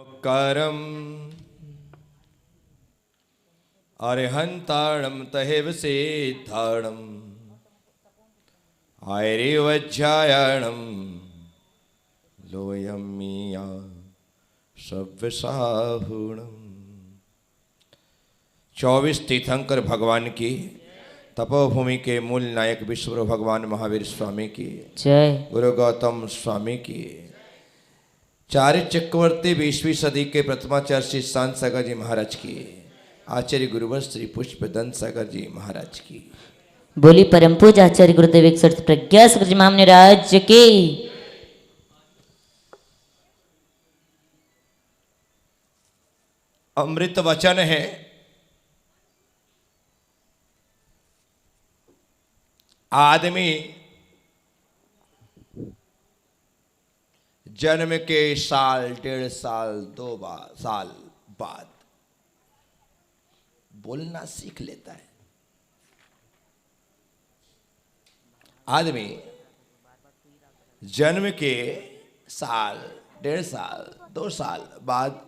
करम अरिहंताणम तहेव सिद्धाणम आयरेवज्जायणम लोयमिया सव्यसाहुणम। 24 तीर्थंकर भगवान की, तपोभूमि के मूल नायक विश्व भगवान महावीर स्वामी की जय, गुरु गौतम स्वामी की, चार्य चक्रवर्ती 20वीं सदी के प्रथमाचार्य श्री शांत सागर जी महाराज की, आचार्य गुरुवर श्री पुष्पदंत सागर जी महाराज की। बोली परम पूज आचार्य गुरुदेव 61 प्रज्ञा सागर जी महामने राज्य की। अमृत वचन है, आदमी जन्म के साल, 1.5 साल, 2 साल बाद बोलना सीख लेता है। आदमी जन्म के साल, 1.5 साल, 2 साल बाद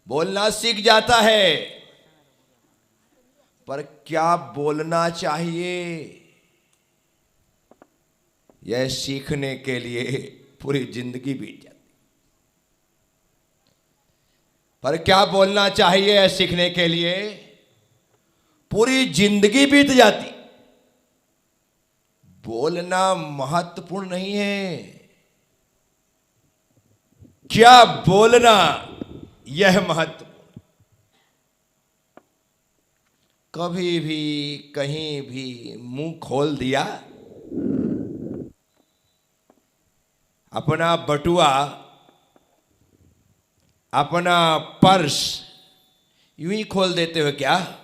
बोलना सीख जाता है, पर क्या बोलना चाहिए यह सीखने के लिए पूरी जिंदगी बीत जाती। पर क्या बोलना चाहिए यह सीखने के लिए पूरी जिंदगी बीत जाती। बोलना महत्वपूर्ण नहीं है, क्या बोलना यह महत्वपूर्ण। कभी भी कहीं भी मुंह खोल दिया, अपना बटुआ, अपना पर्स यूं ही खोल देते हो क्या?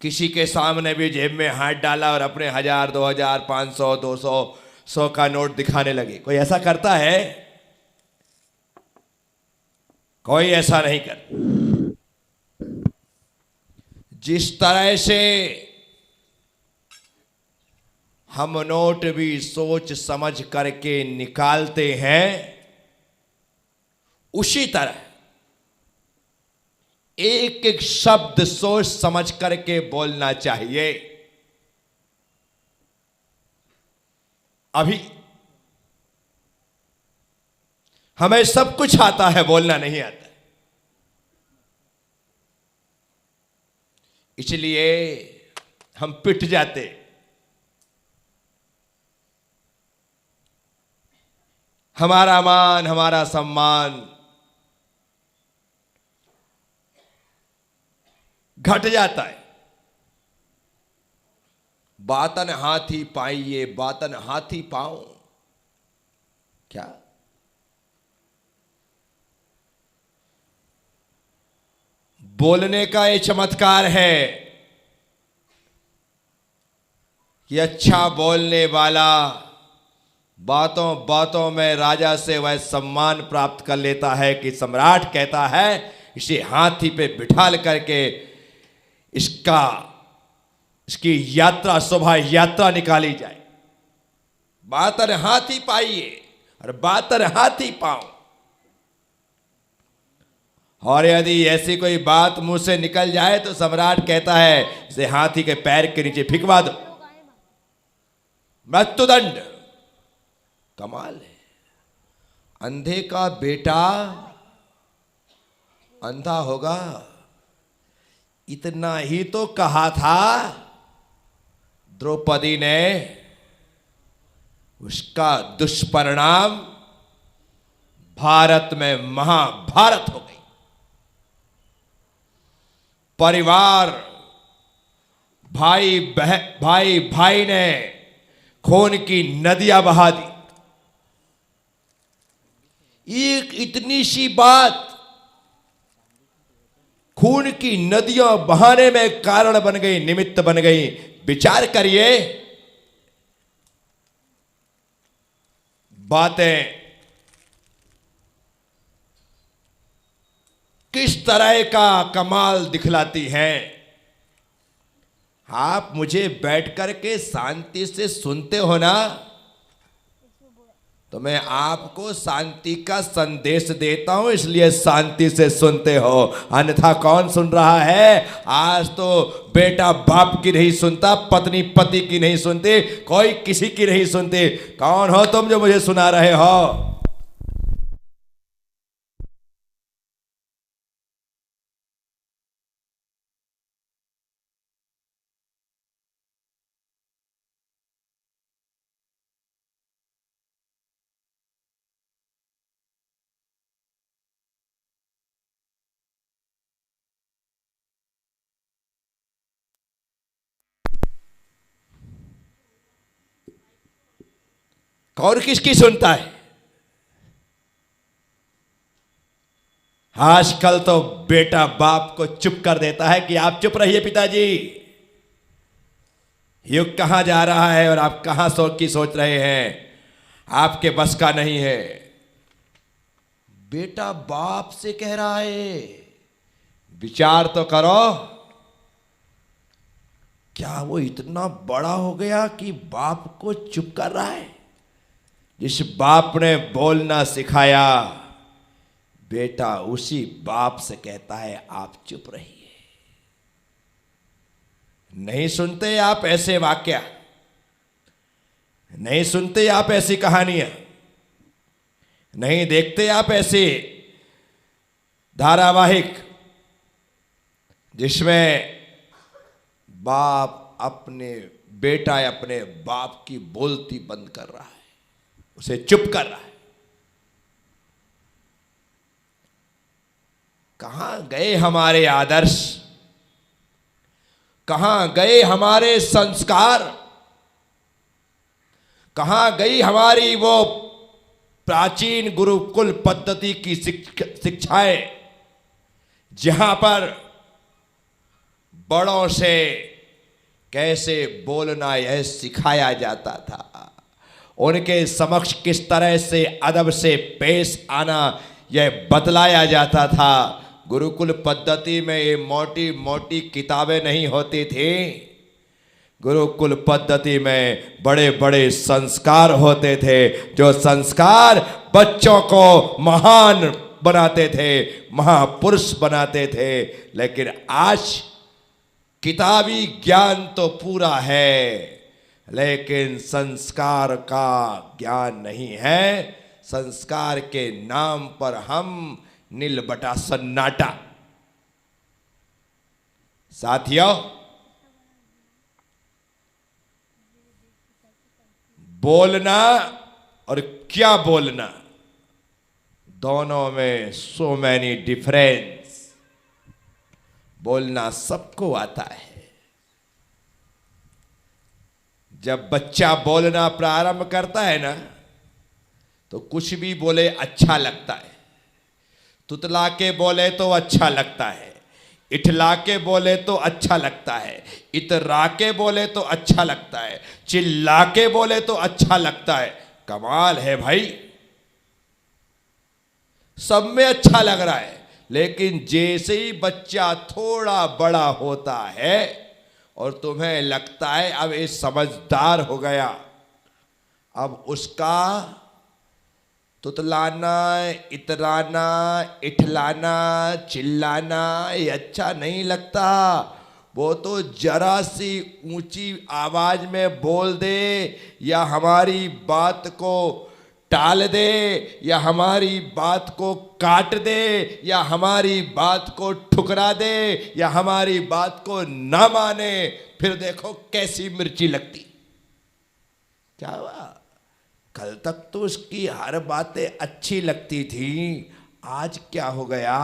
किसी के सामने भी जेब में हाथ डाला और अपने 1000, 2000, 500, 200, 100 का नोट दिखाने लगे। कोई ऐसा करता है? कोई ऐसा नहीं करता। जिस तरह से हम नोट भी सोच समझ करके निकालते हैं, उसी तरह एक एक शब्द सोच समझ करके बोलना चाहिए। अभी हमें सब कुछ आता है, बोलना नहीं आता। इसलिए हम पिट जाते। हमारा मान, हमारा सम्मान घट जाता है। बातन हाथी पाइये, बातन हाथी पाऊं। क्या बोलने का ये चमत्कार है कि अच्छा बोलने वाला बातों बातों में राजा से वह सम्मान प्राप्त कर लेता है कि सम्राट कहता है इसे हाथी पे बिठाल करके इसकी यात्रा, शोभा यात्रा निकाली जाए। बातर हाथी पाइए और बातर हाथी पाओ। और यदि ऐसी कोई बात मुंह से निकल जाए तो सम्राट कहता है इसे हाथी के पैर के नीचे फिकवा दो, मृत्युदंड। कमाल है। अंधे का बेटा अंधा होगा, इतना ही तो कहा था द्रौपदी ने। उसका दुष्परिणाम भारत में महाभारत हो गई। परिवार, भाई भाई ने खून की नदियां बहा दी। एक इतनी सी बात खून की नदियां बहाने में कारण बन गई, निमित्त बन गई। विचार करिए, बातें किस तरह का कमाल दिखलाती हैं। आप मुझे बैठ करके शांति से सुनते हो ना, तो मैं आपको शांति का संदेश देता हूं, इसलिए शांति से सुनते हो, अन्यथा कौन सुन रहा है? आज तो बेटा बाप की नहीं सुनता, पत्नी पति की नहीं सुनती, कोई किसी की नहीं सुनती। कौन हो तुम जो मुझे सुना रहे हो? कौन किसकी सुनता है? आजकल तो बेटा बाप को चुप कर देता है कि आप चुप रहिए पिताजी। युग कहां जा रहा है और आप कहां की सोच रहे हैं? आपके बस का नहीं है। बेटा बाप से कह रहा है, विचार तो करो, क्या वो इतना बड़ा हो गया कि बाप को चुप कर रहा है? जिस बाप ने बोलना सिखाया, बेटा उसी बाप से कहता है आप चुप रहिए। नहीं सुनते आप ऐसे वाक्य, नहीं सुनते आप ऐसी कहानियां, नहीं देखते आप ऐसे धारावाहिक जिसमें बाप अपने बेटा अपने बाप की बोलती बंद कर रहा है, उसे चुप कर रहा है। कहां गए हमारे आदर्श? कहां गए हमारे संस्कार? कहां गई हमारी वो प्राचीन गुरुकुल पद्धति की शिक्षाएं, जहां पर बड़ों से कैसे बोलना यह सिखाया जाता था, उनके समक्ष किस तरह से अदब से पेश आना यह बतलाया जाता था। गुरुकुल पद्धति में ये मोटी मोटी किताबें नहीं होती थी। गुरुकुल पद्धति में बड़े बड़े संस्कार होते थे, जो संस्कार बच्चों को महान बनाते थे, महापुरुष बनाते थे। लेकिन आज किताबी ज्ञान तो पूरा है, लेकिन संस्कार का ज्ञान नहीं है। संस्कार के नाम पर हम नील बटा सन्नाटा। साथियों, बोलना और क्या बोलना, दोनों में सो मैनी डिफरेंस। बोलना सबको आता है। जब बच्चा बोलना प्रारंभ करता है ना, तो कुछ भी बोले अच्छा लगता है। तुतला के बोले तो अच्छा लगता है, इठला के बोले तो अच्छा लगता है, इतरा के बोले तो अच्छा लगता है, चिल्ला के बोले तो अच्छा लगता है। कमाल है भाई, सब में अच्छा लग रहा है। लेकिन जैसे ही बच्चा थोड़ा बड़ा होता है और तुम्हें लगता है अब ये समझदार हो गया, अब उसका तुतलाना, इतराना, इठलाना, चिल्लाना ये अच्छा नहीं लगता। वो तो जरा सी ऊंची आवाज में बोल दे, या हमारी बात को टाल दे, या हमारी बात को काट दे, या हमारी बात को ठुकरा दे, या हमारी बात को ना माने, फिर देखो कैसी मिर्ची लगती। क्या हुआ? कल तक तो उसकी हर बातें अच्छी लगती थी, आज क्या हो गया?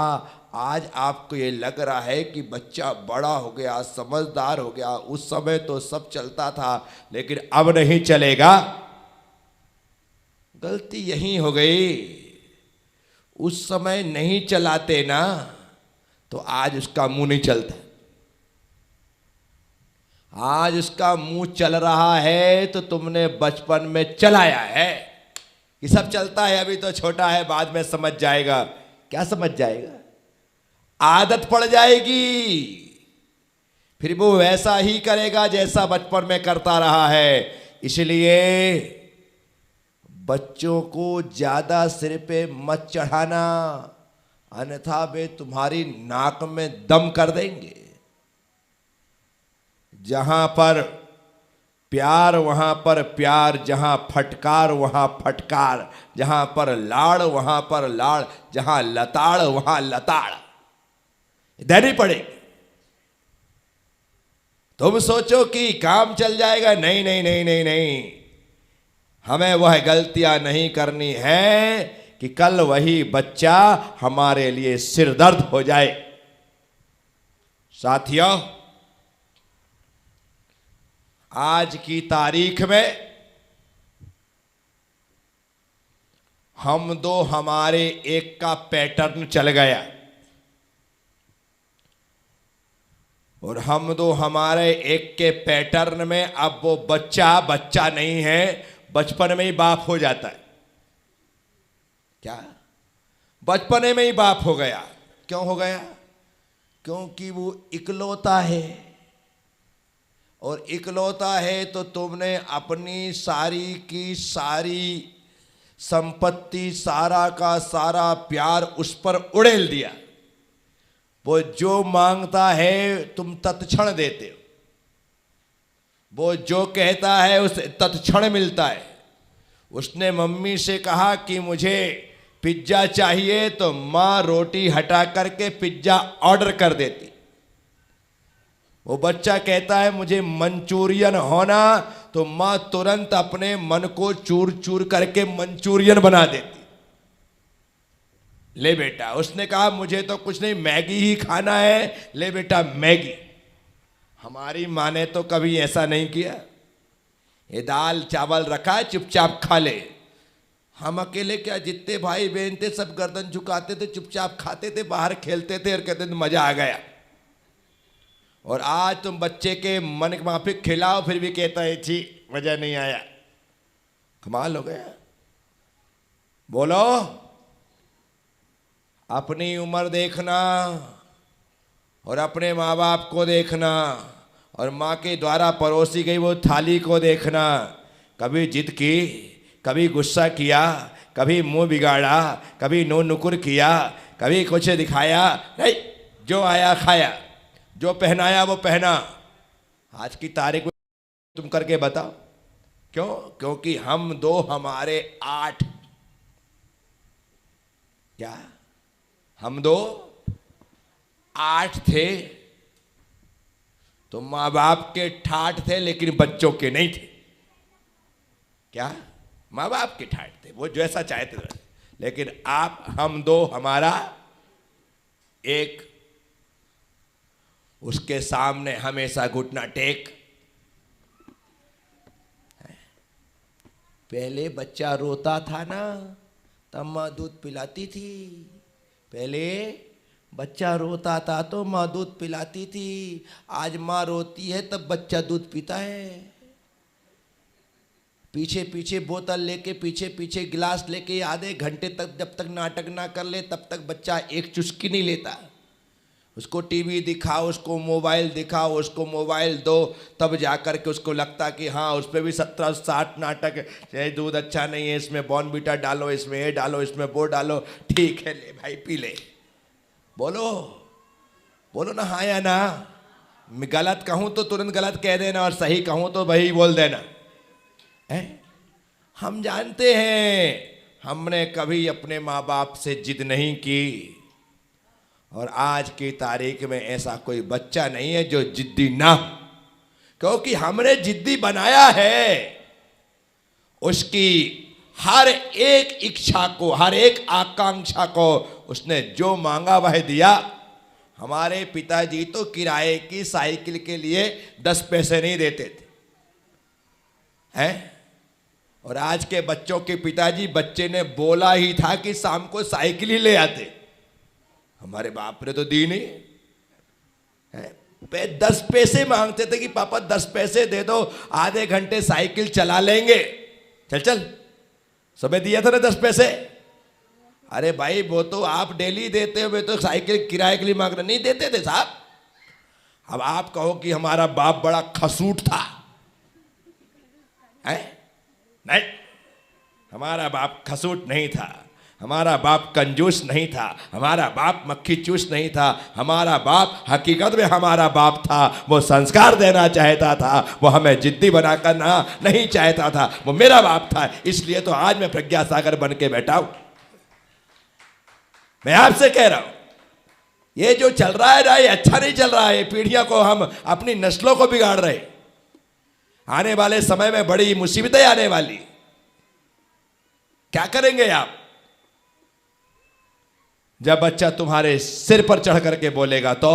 आज आपको ये लग रहा है कि बच्चा बड़ा हो गया, समझदार हो गया। उस समय तो सब चलता था, लेकिन अब नहीं चलेगा। गलती यही हो गई, उस समय नहीं चलाते ना, तो आज उसका मुंह नहीं चलता। आज उसका मुंह चल रहा है तो तुमने बचपन में चलाया है। ये सब चलता है, अभी तो छोटा है, बाद में समझ जाएगा। क्या समझ जाएगा? आदत पड़ जाएगी, फिर वो वैसा ही करेगा जैसा बचपन में करता रहा है। इसलिए बच्चों को ज्यादा सिर पे मत चढ़ाना, अन्यथा वे तुम्हारी नाक में दम कर देंगे। जहां पर प्यार वहां पर प्यार, जहां फटकार वहां फटकार, जहां पर लाड़ वहां पर लाड़, जहां लताड़ वहां लताड़ देनी पड़ेगी। तुम सोचो कि काम चल जाएगा, नहीं नहीं नहीं नहीं नहीं, हमें वह गलतियां नहीं करनी है कि कल वही बच्चा हमारे लिए सिरदर्द हो जाए। साथियों, आज की तारीख में हम दो हमारे एक का पैटर्न चल गया, और हम दो हमारे एक के पैटर्न में अब वो बच्चा बच्चा नहीं है, बचपन में ही बाप हो जाता है। क्या? बचपने में ही बाप हो गया। क्यों हो गया? क्योंकि वो इकलौता है, और इकलौता है तो तुमने अपनी सारी की सारी संपत्ति, सारा का सारा प्यार उस पर उड़ेल दिया। वो जो मांगता है तुम तत्क्षण देते हो, वो जो कहता है उसे तत्क्षण मिलता है। उसने मम्मी से कहा कि मुझे पिज्जा चाहिए, तो माँ रोटी हटा करके पिज्जा ऑर्डर कर देती। वो बच्चा कहता है मुझे मंचूरियन होना, तो माँ तुरंत अपने मन को चूर चूर करके मंचूरियन बना देती। ले बेटा, उसने कहा मुझे तो कुछ नहीं, मैगी ही खाना है, ले बेटा मैगी। हमारी माँ ने तो कभी ऐसा नहीं किया। ये दाल चावल रखा है, चुपचाप खा ले। हम अकेले क्या, जितने भाई बहन थे सब गर्दन झुकाते थे, चुपचाप खाते थे, बाहर खेलते थे और कहते थे मजा आ गया। और आज तुम बच्चे के मन के माफिक खिलाओ, फिर भी कहता है छी मजा नहीं आया। कमाल हो गया। बोलो, अपनी उम्र देखना और अपने माँ बाप को देखना, और माँ के द्वारा परोसी गई वो थाली को देखना। कभी जिद की, कभी गुस्सा किया, कभी मुंह बिगाड़ा, कभी नो नुकुर किया, कभी कुछ दिखाया नहीं, जो आया खाया, जो पहनाया वो पहना। आज की तारीख में तुम करके बताओ। क्यों? क्योंकि हम दो हमारे 8, क्या हम दो 8 थे, तो माँ बाप के ठाठ थे लेकिन बच्चों के नहीं थे। क्या? माँ बाप के ठाठ थे, वो जैसा चाहते थे, लेकिन आप हम दो हमारा एक। उसके सामने हमेशा घुटना टेक। पहले बच्चा रोता था ना, तब माँ दूध पिलाती थी। पहले बच्चा रोता था तो माँ दूध पिलाती थी। आज माँ रोती है तब बच्चा दूध पीता है। पीछे पीछे बोतल लेके, पीछे पीछे गिलास लेके, आधे घंटे तक जब तक नाटक ना कर ले तब तक बच्चा एक चुस्की नहीं लेता। उसको टीवी दिखाओ, उसको मोबाइल दिखाओ, उसको मोबाइल दो, तब जाकर के उसको लगता कि हाँ उस पर भी 17-60 नाटक है। दूध अच्छा नहीं है, इसमें बॉर्नवीटा डालो, इसमें ये डालो, इसमें वो डालो, ठीक है ले भाई पी ले। बोलो बोलो ना, हाँ या ना। मैं गलत कहूँ तो तुरंत गलत कह देना, और सही कहूँ तो वही बोल देना है। हम जानते हैं हमने कभी अपने माँ बाप से जिद नहीं की, और आज की तारीख में ऐसा कोई बच्चा नहीं है जो जिद्दी ना हो, क्योंकि हमने जिद्दी बनाया है। उसकी हर एक इच्छा को, हर एक आकांक्षा को उसने जो मांगा वह दिया। हमारे पिताजी तो किराए की साइकिल के लिए 10 पैसे नहीं देते थे, हैं? और आज के बच्चों के पिताजी, बच्चे ने बोला ही था कि शाम को साइकिल ही ले आते, हमारे बाप ने तो दी नहीं है। 10 पैसे मांगते थे कि पापा 10 पैसे दे दो, आधे घंटे साइकिल चला लेंगे। चल चल, सुबह दिया था ना 10 पैसे। अरे भाई वो तो आप डेली देते हो, वे तो साइकिल किराए के लिए मांग रहे, नहीं देते थे साहब। अब आप कहो कि हमारा बाप बड़ा खसूट था, है? नहीं, हमारा बाप खसूट नहीं था, हमारा बाप कंजूस नहीं था, हमारा बाप मक्खी चूस नहीं था, हमारा बाप हकीकत में हमारा बाप था। वो संस्कार देना चाहता था, वो हमें जिद्दी बना करना नहीं चाहता था, वो मेरा बाप था। इसलिए तो आज मैं प्रज्ञा सागर बन के बैठा हूं। मैं आपसे कह रहा हूं, ये जो चल रहा है ना, ये अच्छा नहीं चल रहा है। पीढ़ियों को हम अपनी नस्लों को बिगाड़ रहे। आने वाले समय में बड़ी मुसीबतें आने वाली। क्या करेंगे आप जब बच्चा तुम्हारे सिर पर चढ़ करके बोलेगा? तो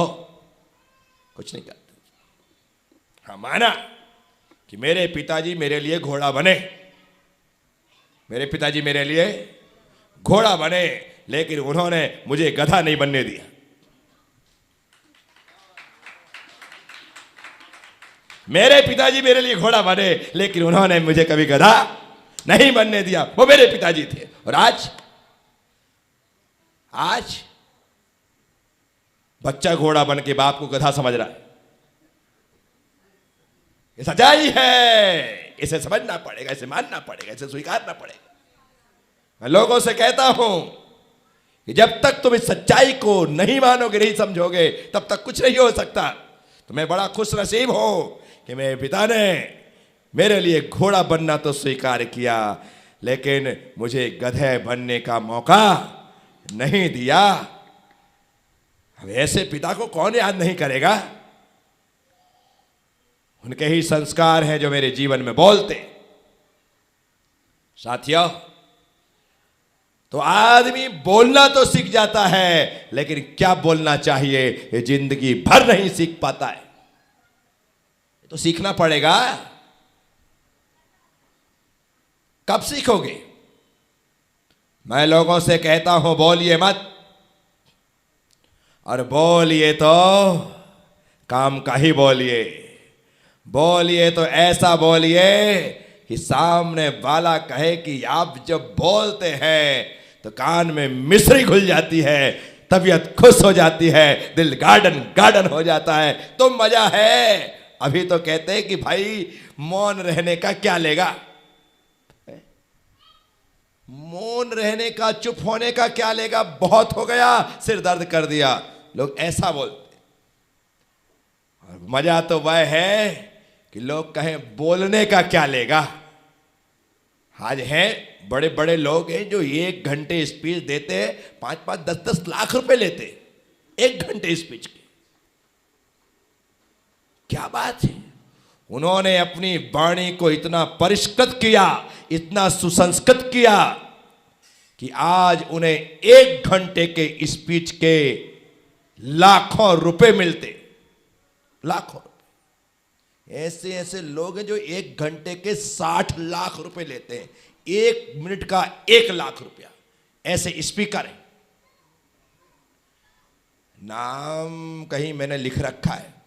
कुछ नहीं करते। हाँ, माना कि मेरे पिताजी मेरे लिए घोड़ा बने, मेरे पिताजी मेरे लिए घोड़ा बने, लेकिन उन्होंने मुझे गधा नहीं बनने दिया। मेरे पिताजी मेरे लिए घोड़ा बने, लेकिन उन्होंने मुझे कभी गधा नहीं बनने दिया। वो मेरे पिताजी थे। और आज बच्चा घोड़ा बन के बाप को गधा समझ रहा है। ये सच्चाई है, इसे समझना पड़ेगा, इसे मानना पड़ेगा, इसे स्वीकारना पड़ेगा। मैं लोगों से कहता हूं कि जब तक तुम इस सच्चाई को नहीं मानोगे, नहीं समझोगे, तब तक कुछ नहीं हो सकता। तो मैं बड़ा खुश नसीब हूं कि मेरे पिता ने मेरे लिए घोड़ा बनना तो स्वीकार किया, लेकिन मुझे गधे बनने का मौका नहीं दिया। अब ऐसे पिता को कौन याद नहीं करेगा? उनके ही संस्कार हैं जो मेरे जीवन में बोलते। साथियों, तो आदमी बोलना तो सीख जाता है, लेकिन क्या बोलना चाहिए ये जिंदगी भर नहीं सीख पाता है। तो सीखना पड़ेगा। कब सीखोगे? मैं लोगों से कहता हूं, बोलिए मत, और बोलिए तो काम का ही बोलिए। बोलिए तो ऐसा बोलिए कि सामने वाला कहे कि आप जब बोलते हैं तो कान में मिश्री घुल जाती है, तबीयत खुश हो जाती है, दिल गार्डन गार्डन हो जाता है। तो मजा है। अभी तो कहते हैं कि भाई मौन रहने का क्या लेगा, मौन रहने का, चुप होने का क्या लेगा, बहुत हो गया, सिर दर्द कर दिया। लोग ऐसा बोलते। और मजा तो वह है कि लोग कहें बोलने का क्या लेगा। आज हैं बड़े बड़े लोग हैं जो 1 घंटे स्पीच देते हैं, 5-5, 10-10 लाख रुपए लेते 1 घंटे स्पीच के। क्या बात है। उन्होंने अपनी वाणी को इतना परिष्कृत किया, इतना सुसंस्कृत किया कि आज उन्हें 1 घंटे के स्पीच के लाखों रुपए मिलते, लाखों रुपए। ऐसे ऐसे लोग हैं जो 1 घंटे के 60 लाख रुपए लेते हैं, 1 मिनट का 1 लाख रुपया। ऐसे स्पीकर हैं। नाम कहीं मैंने लिख रखा है।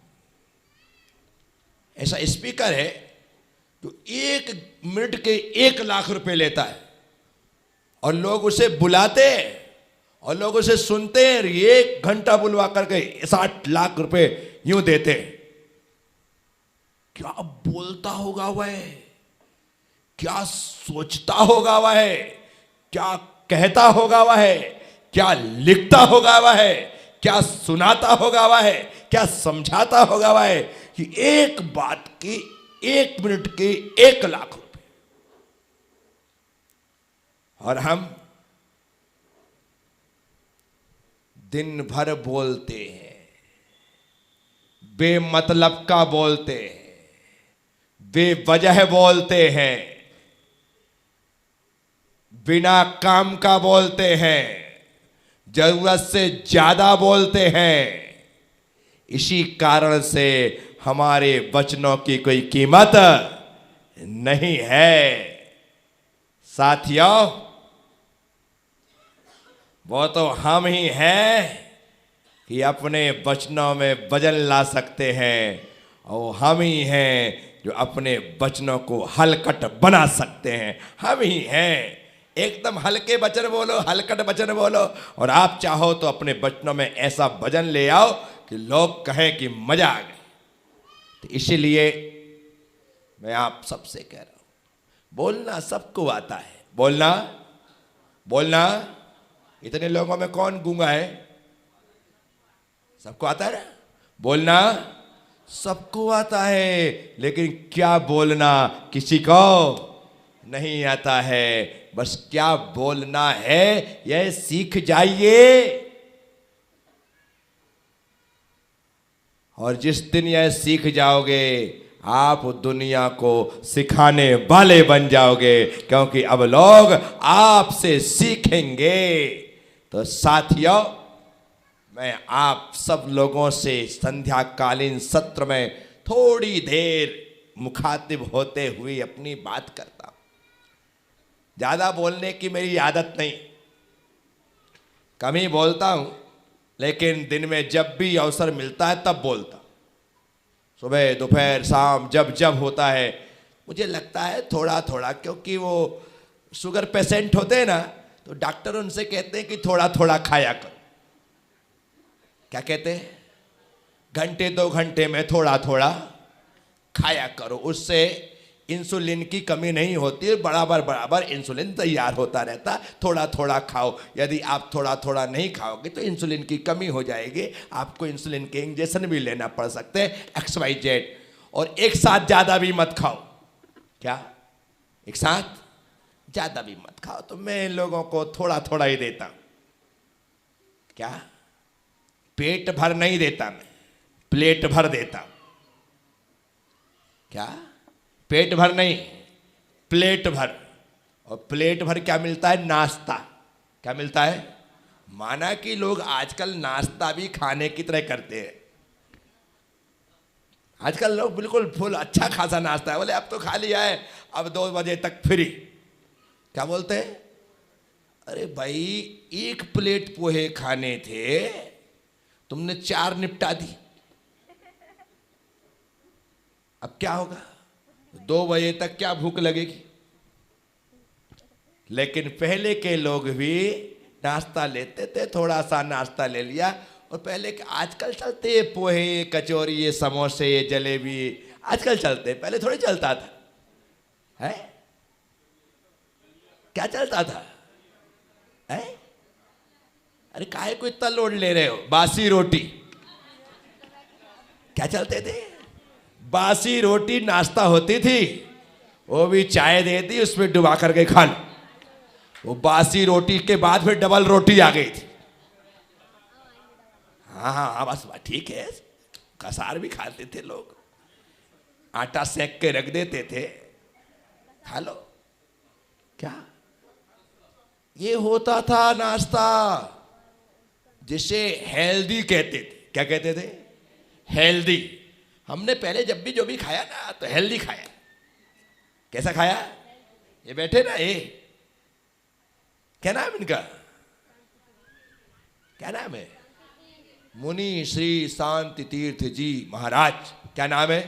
ऐसा स्पीकर है जो 1 मिनट के 1 लाख रुपए लेता है, और लोग उसे बुलाते हैं और लोग उसे सुनते हैं। 1 घंटा बुलवा करके 60 लाख रुपए यूं देते हैं। क्या बोलता होगा वह, क्या सोचता होगा वह, क्या कहता होगा वह, क्या लिखता होगा वह, क्या सुनाता होगा वह, क्या समझाता होगा वह, कि एक बात की 1 मिनट के 1 लाख रुपए। और हम दिन भर बोलते हैं, बेमतलब का बोलते हैं, बेवजह बोलते हैं, बिना काम का बोलते हैं, जरूरत से ज्यादा बोलते हैं। इसी कारण से हमारे वचनों की कोई कीमत नहीं है। साथियों, वो तो हम ही हैं कि अपने वचनों में वजन ला सकते हैं, और हम ही हैं जो अपने वचनों को हलकट बना सकते हैं। हम ही हैं। एकदम हल्के वचन बोलो, हलकट वचन बोलो, और आप चाहो तो अपने वचनों में ऐसा वजन ले आओ कि लोग कहें कि मजा आ गया। तो इसीलिए मैं आप सबसे कह रहा हूं, बोलना सबको आता है, बोलना बोलना। इतने लोगों में कौन गूंगा है? सबको आता है ना बोलना? सबको आता है, लेकिन क्या बोलना किसी को नहीं आता है। बस क्या बोलना है यह सीख जाइए, और जिस दिन यह सीख जाओगे आप दुनिया को सिखाने वाले बन जाओगे, क्योंकि अब लोग आपसे सीखेंगे। तो साथियों, मैं आप सब लोगों से संध्याकालीन सत्र में थोड़ी देर मुखातिब होते हुए अपनी बात करता हूं। ज्यादा बोलने की मेरी आदत नहीं, कम ही बोलता हूं, लेकिन दिन में जब भी अवसर मिलता है तब बोलता हूं। सुबह दोपहर शाम जब जब होता है मुझे लगता है थोड़ा थोड़ा, क्योंकि वो शुगर पेशेंट होते हैं ना, तो डॉक्टर उनसे कहते हैं कि थोड़ा थोड़ा खाया करो। क्या कहते हैं? घंटे 2 घंटे में थोड़ा थोड़ा खाया करो, उससे इंसुलिन की कमी नहीं होती, बराबर बराबर इंसुलिन तैयार होता रहता। थोड़ा थोड़ा खाओ। यदि आप थोड़ा थोड़ा नहीं खाओगे तो इंसुलिन की कमी हो जाएगी, आपको इंसुलिन के इंजेक्शन भी लेना पड़ सकते हैं, XYZ। और एक साथ ज़्यादा भी मत खाओ। क्या? एक साथ ज़्यादा भी मत खाओ। तो मैं लोगों को थोड़ा थोड़ा ही देता हूँ। क्या? पेट भर नहीं देता, मैं प्लेट भर देता हूँ। क्या? पेट भर नहीं, प्लेट भर। और प्लेट भर क्या मिलता है? नाश्ता। क्या मिलता है? माना कि लोग आजकल नाश्ता भी खाने की तरह करते हैं। आजकल लोग बिल्कुल फुल अच्छा खासा नाश्ता है, बोले अब तो खा लिया है, अब 2 बजे तक फ्री। क्या बोलते हैं? अरे भाई, 1 प्लेट पोहे खाने थे, तुमने 4 निपटा दी, अब क्या होगा? 2 बजे तक क्या भूख लगेगी? लेकिन पहले के लोग भी नाश्ता लेते थे, थोड़ा सा नाश्ता ले लिया। और पहले के आजकल चलते पोहे, कचौरी, ये समोसे, ये जलेबी आजकल चलते, पहले थोड़ी चलता था। है? क्या चलता था? है? अरे काहे को इतना लोड ले रहे हो? बासी रोटी। क्या चलते थे? बासी रोटी नाश्ता होती थी, वो भी चाय देती, उसमें डुबा करके खा लो। वो बासी रोटी के बाद फिर डबल रोटी आ गई थी। हाँ हाँ बस ठीक है, कसार भी खाते थे लोग, आटा सेक के रख देते थे, खा लो। क्या? ये होता था नाश्ता, जिसे हेल्दी कहते थे। क्या कहते थे? हेल्दी। हमने पहले जब भी जो भी खाया ना, तो हेल्दी खाया। कैसा खाया? ये बैठे ना, ये क्या नाम इनका? क्या नाम है? मुनि श्री शांति तीर्थ जी महाराज। क्या नाम है?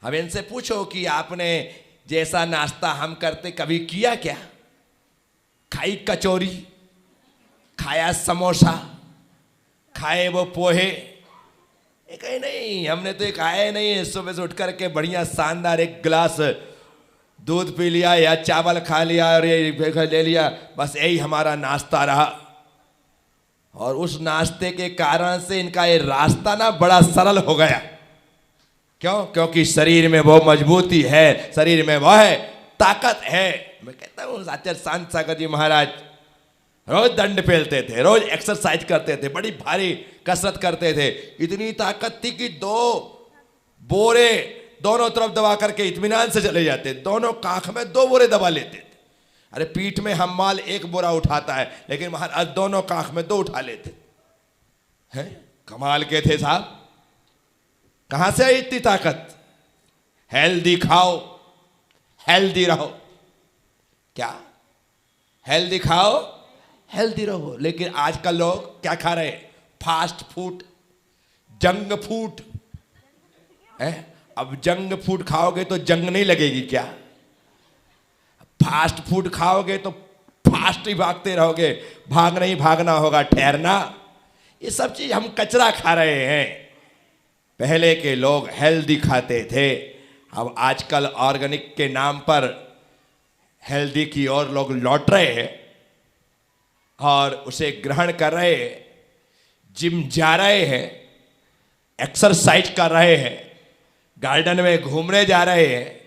अब इनसे पूछो कि आपने जैसा नाश्ता हम करते कभी किया क्या? खाई कचौरी, खाया समोसा, खाए वो पोहे? कहीं नहीं, हमने तो एक खाया नहीं। सुबह से उठ करके बढ़िया शानदार एक गिलास दूध पी लिया या चावल खा लिया और ये ले लिया, बस यही हमारा नाश्ता रहा। और उस नाश्ते के कारण से इनका ये रास्ता ना बड़ा सरल हो गया। क्यों? क्योंकि शरीर में वो मजबूती है, शरीर में वो है ताकत है। मैं कहता हूँ आचार्य शांत सागर जी महाराज रोज दंड पेलते थे, रोज एक्सरसाइज करते थे, बड़ी भारी कसरत करते थे। इतनी ताकत थी कि 2 बोरे दोनों तरफ दबा करके इत्मीनान से चले जाते, दोनों कांख में 2 बोरे दबा लेते थे। अरे पीठ में हम्माल 1 बोरा उठाता है, लेकिन महाराज दोनों कांख में 2 उठा लेते हैं। कमाल के थे साहब। कहां से आई इतनी ताकत? हेल्दी खाओ, हेल्दी रहो। क्या? हेल्दी खाओ, हेल्दी रहो। लेकिन आजकल लोग क्या खा रहे? फास्ट फूड, जंक फूड है। अब जंक फूड खाओगे तो जंग नहीं लगेगी क्या? फास्ट फूड खाओगे तो फास्ट ही भागते रहोगे, भाग नहीं भागना होगा, ठहरना। ये सब चीज हम कचरा खा रहे हैं। पहले के लोग हेल्दी खाते थे, अब आजकल ऑर्गेनिक के नाम पर हेल्दी की ओर लोग लौट रहे हैं और उसे ग्रहण कर रहे हैं, जिम जा रहे हैं, एक्सरसाइज कर रहे हैं, गार्डन में घूमने जा रहे हैं।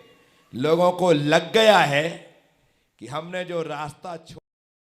लोगों को लग गया है कि हमने जो रास्ता